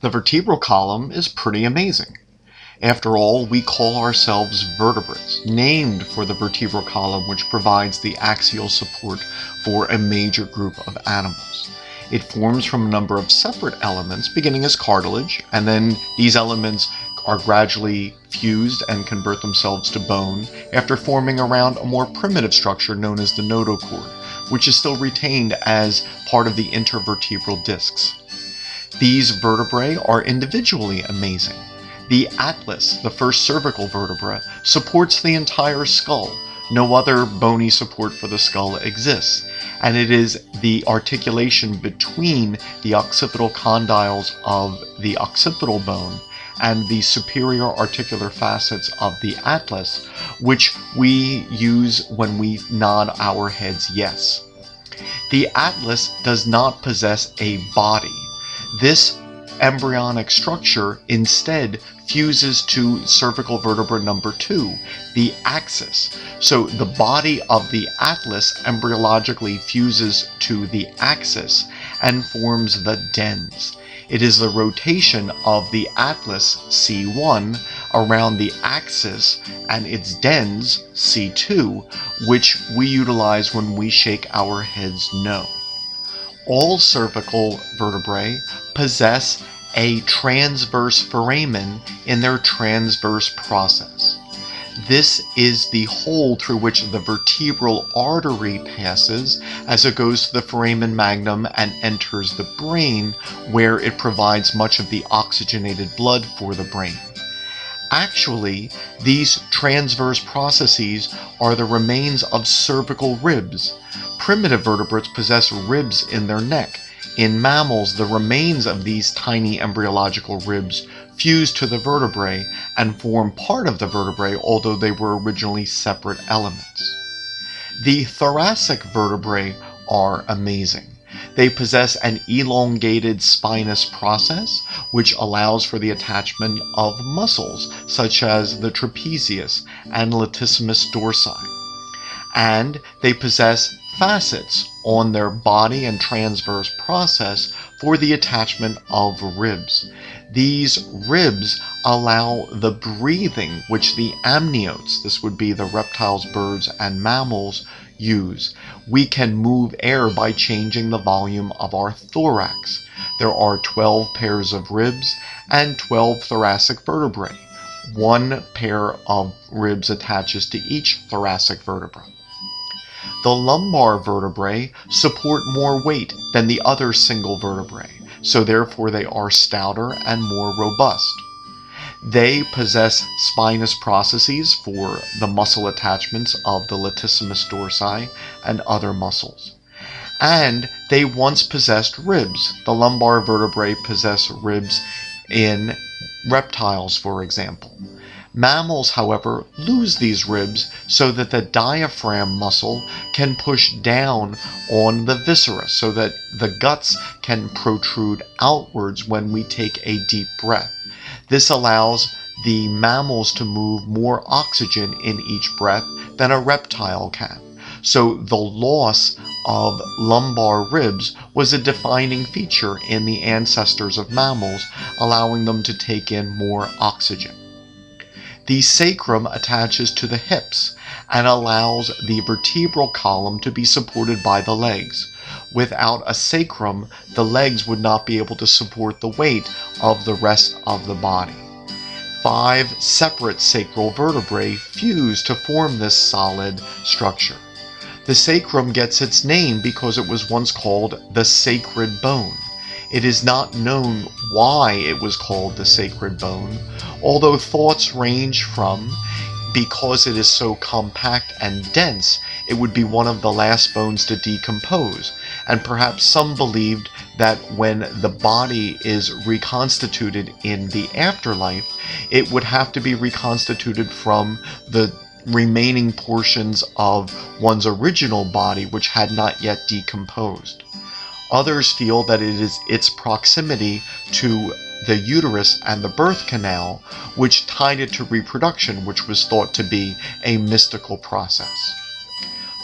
The vertebral column is pretty amazing. After all, we call ourselves vertebrates, named for the vertebral column which provides the axial support for a major group of animals. It forms from a number of separate elements, beginning as cartilage, and then these elements are gradually fused and convert themselves to bone after forming around a more primitive structure known as the notochord, which is still retained as part of the intervertebral discs. These vertebrae are individually amazing. The atlas, the first cervical vertebra, supports the entire skull. No other bony support for the skull exists, and it is the articulation between the occipital condyles of the occipital bone and the superior articular facets of the atlas, which we use when we nod our heads yes. The atlas does not possess a body. This embryonic structure instead fuses to cervical vertebra number 2, the axis. So the body of the atlas embryologically fuses to the axis and forms the dens. It is the rotation of the atlas, C1, around the axis and its dens, C2, which we utilize when we shake our heads no. All cervical vertebrae possess a transverse foramen in their transverse process. This is the hole through which the vertebral artery passes as it goes to the foramen magnum and enters the brain, where it provides much of the oxygenated blood for the brain. Actually, these transverse processes are the remains of cervical ribs. Primitive vertebrates possess ribs in their neck. In mammals, the remains of these tiny embryological ribs fuse to the vertebrae and form part of the vertebrae, although they were originally separate elements. The thoracic vertebrae are amazing. They possess an elongated spinous process, which allows for the attachment of muscles, such as the trapezius and latissimus dorsi. And they possess facets on their body and transverse process for the attachment of ribs. These ribs allow the breathing which the amniotes, this would be the reptiles, birds, and mammals, use. We can move air by changing the volume of our thorax. There are 12 pairs of ribs and 12 thoracic vertebrae. One pair of ribs attaches to each thoracic vertebra. The lumbar vertebrae support more weight than the other single vertebrae, so therefore they are stouter and more robust. They possess spinous processes for the muscle attachments of the latissimus dorsi and other muscles. And they once possessed ribs. The lumbar vertebrae possess ribs in reptiles, for example. Mammals, however, lose these ribs so that the diaphragm muscle can push down on the viscera so that the guts can protrude outwards when we take a deep breath. This allows the mammals to move more oxygen in each breath than a reptile can. So the loss of lumbar ribs was a defining feature in the ancestors of mammals, allowing them to take in more oxygen. The sacrum attaches to the hips and allows the vertebral column to be supported by the legs. Without a sacrum, the legs would not be able to support the weight of the rest of the body. 5 separate sacral vertebrae fuse to form this solid structure. The sacrum gets its name because it was once called the sacred bone. It is not known why it was called the sacred bone, although thoughts range from, because it is so compact and dense, it would be one of the last bones to decompose, and perhaps some believed that when the body is reconstituted in the afterlife, it would have to be reconstituted from the remaining portions of one's original body which had not yet decomposed. Others feel that it is its proximity to the uterus and the birth canal which tied it to reproduction, which was thought to be a mystical process.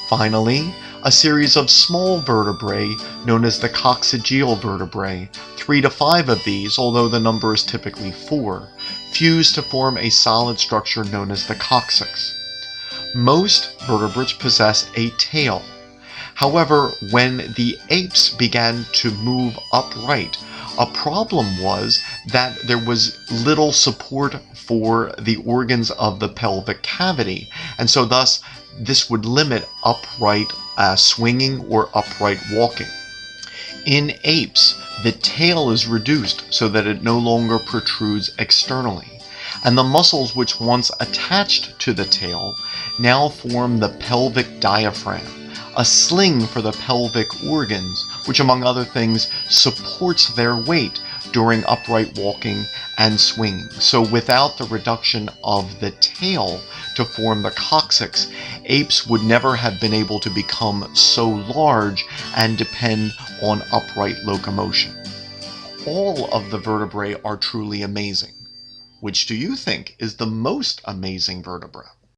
Finally, a series of small vertebrae known as the coccygeal vertebrae 3 to 5 of these, although the number is typically 4, fuse to form a solid structure known as the coccyx. Most vertebrates possess a tail. However, when the apes began to move upright, a problem was that there was little support for the organs of the pelvic cavity, and so thus this would limit upright swinging or upright walking. In apes, the tail is reduced so that it no longer protrudes externally, and the muscles which once attached to the tail now form the pelvic diaphragm, a sling for the pelvic organs, which among other things supports their weight during upright walking and swinging. So without the reduction of the tail to form the coccyx, apes would never have been able to become so large and depend on upright locomotion. All of the vertebrae are truly amazing. Which do you think is the most amazing vertebra?